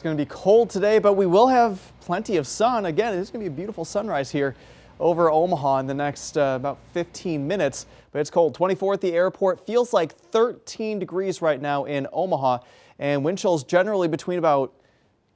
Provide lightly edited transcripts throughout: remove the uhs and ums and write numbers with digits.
It's going to be cold today, but we will have plenty of sun. Again, it's going to be a beautiful sunrise here over Omaha in the next about 15 minutes. But it's cold. 24 at the airport. Feels like 13 degrees right now in Omaha. And wind chills generally between about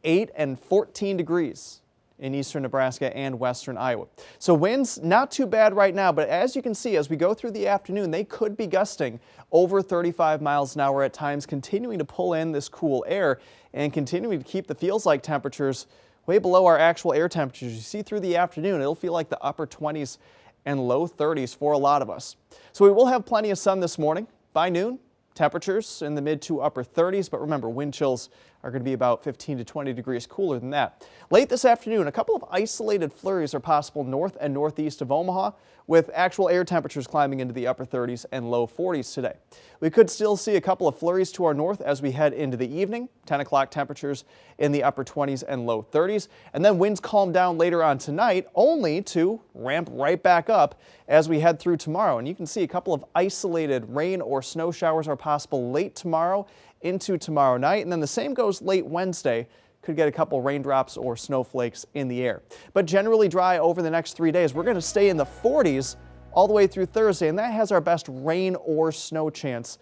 8 and 14 degrees in eastern Nebraska and western Iowa. So winds not too bad right now, but as you can see, as we go through the afternoon, they could be gusting over 35 miles an hour at times, continuing to pull in this cool air and continuing to keep the feels like temperatures way below our actual air temperatures. You see through the afternoon, it'll feel like the upper 20s and low 30s for a lot of us. So we will have plenty of sun this morning. By noon, temperatures in the mid to upper 30s, but remember, wind chills are going to be about 15 to 20 degrees cooler than that. Late this afternoon, a couple of isolated flurries are possible north and northeast of Omaha, with actual air temperatures climbing into the upper 30s and low 40s today. We could still see a couple of flurries to our north as we head into the evening. 10 o'clock temperatures in the upper 20s and low 30s. And then winds calm down later on tonight, only to ramp right back up as we head through tomorrow. And you can see a couple of isolated rain or snow showers are possible late tomorrow into tomorrow night. And then the same goes late Wednesday. Could get a couple raindrops or snowflakes in the air. But generally dry over the next 3 days. We're going to stay in the 40s all the way through Thursday, and that has our best rain or snow chance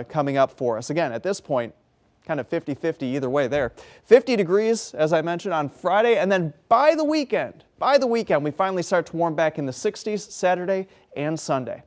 coming up for us. Again, at this point, kind of 50-50 either way there. 50 degrees, as I mentioned, on Friday, and then by the weekend, we finally start to warm back in the 60s Saturday and Sunday.